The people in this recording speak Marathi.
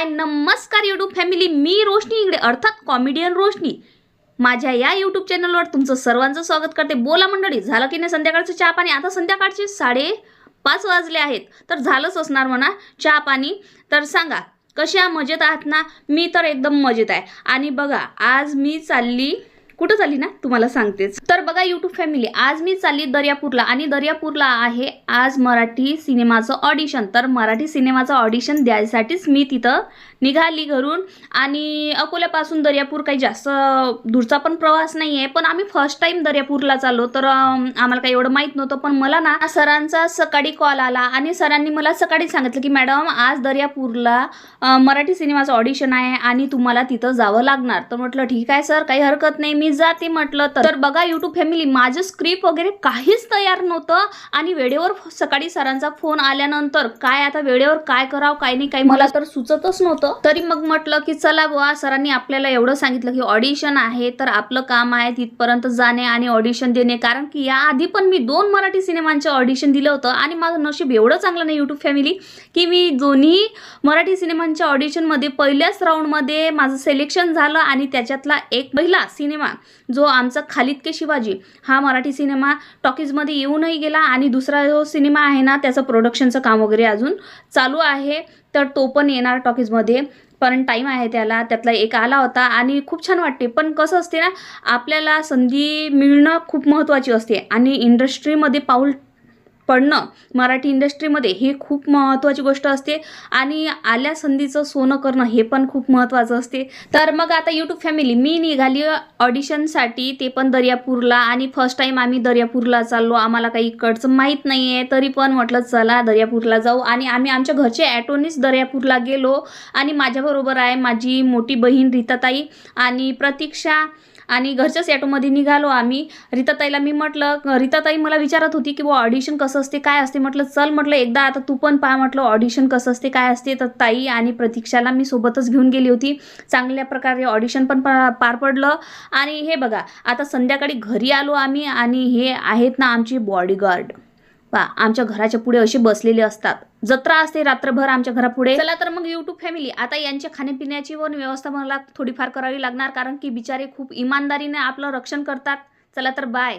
हाय नमस्कार यूट्यूब फॅमिली, मी रोशनी इंगडे अर्थात कॉमेडियन रोशनी. माझ्या या यूट्यूब चॅनलवर तुमचं सर्वांचं स्वागत करते. बोला मंडळी, झालं की नाही संध्याकाळचं चहा पाणी? आता संध्याकाळचे 5:30 वाजले आहेत, तर झालंच असणार म्हणा चहा पाणी. तर सांगा कशा मजेत आहात ना? मी तर एकदम मजेत आहे. आणि बघा आज मी चालली, कुठं चालली ना तुम्हाला सांगतेच. तर बघा यूट्यूब फॅमिली, आज मी चालली दर्यापूरला आणि दर्यापूरला आहे आज मराठी सिनेमाचं ऑडिशन. तर मराठी सिनेमाचं ऑडिशन द्यायसाठीच मी तिथं निघाली घरून. आणि अकोल्यापासून दर्यापूर काही जास्त दूरचा पण प्रवास नाही आहे, पण आम्ही फर्स्ट टाइम दर्यापूरला चाललो, तर आम्हाला काही एवढं माहीत नव्हतं. पण मला ना सरांचा सकाळी कॉल आला आणि सरांनी मला सकाळी सांगितलं की मॅडम आज दर्यापूरला मराठी सिनेमाचं ऑडिशन आहे आणि तुम्हाला तिथं जावं लागणार. तर म्हटलं ठीक आहे सर, काही हरकत नाही, मी जाते म्हटलं. तर बघा यूट्यूब फॅमिली, माझं स्क्रिप्ट वगैरे काहीच तयार नव्हतं आणि वेळेवर सकाळी सरांचा फोन आल्यानंतर काय आता वेळेवर काय करावं काय नाही काही मला तर सुचतच नव्हतं. तरी मग म्हटलं की चला बुवा, सरांनी आपल्याला एवढं सांगितलं की ऑडिशन आहे, तर आपलं काम आहे तिथपर्यंत जाणे आणि ऑडिशन देणे. कारण की याआधी पण मी 2 मराठी सिनेमांचं ऑडिशन दिलं होतं आणि माझं नशीब एवढं चांगलं नाही यूट्यूब फॅमिली की मी दोन्ही मराठी सिनेमांच्या ऑडिशनमध्ये पहिल्याच राऊंडमध्ये माझं सिलेक्शन झालं. आणि त्याच्यातला एक पहिला सिनेमा जो आमचा खालिद के शिवाजी हा मराठी सिनेमा टॉकीजमध्ये येऊनही गेला आणि दुसरा जो सिनेमा आहे ना त्याचं प्रोडक्शनचं काम वगैरे अजून चालू आहे, तर तो पण येणार टॉकीजमध्ये, पण टाईम आहे त्याला. त्यातला एक आला होता आणि खूप छान वाटते. पण कसं असते ना, आपल्याला संधी मिळणं खूप महत्त्वाची असते आणि इंडस्ट्रीमध्ये पाऊल पडणं मराठी इंडस्ट्रीमध्ये हे खूप महत्त्वाची गोष्ट असते. आणि आल्या संधीचं सोनं करणं हे पण खूप महत्त्वाचं असते. तर मग आता यूट्यूब फॅमिली मी निघाली ऑडिशनसाठी, ते पण दर्यापूरला. आणि फर्स्ट टाईम आम्ही दर्यापूरला चाललो, आम्हाला काही इकडचं माहीत नाही आहे, तरी पण म्हटलं चला दर्यापूरला जाऊ. आणि आम्ही आमच्या घरचे ॲटोनीच दर्यापूरला गेलो. आणि माझ्याबरोबर आहे माझी मोठी बहीण रीताताई आणि प्रतीक्षा, आणि घरच्याच ॲटोमध्ये निघालो आम्ही. रीताताईला मी म्हटलं, रीताताई मला विचारत होती की बुवा ऑडिशन कसं असते काय असते. म्हटलं चल म्हटलं एकदा आता तू पण पहा म्हटलं ऑडिशन कसं असते काय असते. तर ताई आणि प्रतीक्षाला मी सोबतच घेऊन गेली होती. चांगल्या प्रकारे ऑडिशन पण पार पडलं. आणि हे बघा आता संध्याकाळी घरी आलो आम्ही आणि हे आहेत ना आमचे बॉडीगार्ड, आमच्या घराच्या पुढे असे बसलेले असतात. जत्रा असते रात्रभर आमच्या घरापुढे. चला तर मग यूट्यूब फॅमिली, आता यांच्या खाण्यापिण्याची पण व्यवस्था मला थोडीफार करावी लागणार, कारण की बिचारे खूप इमानदारीने आपलं रक्षण करतात. चला तर बाय.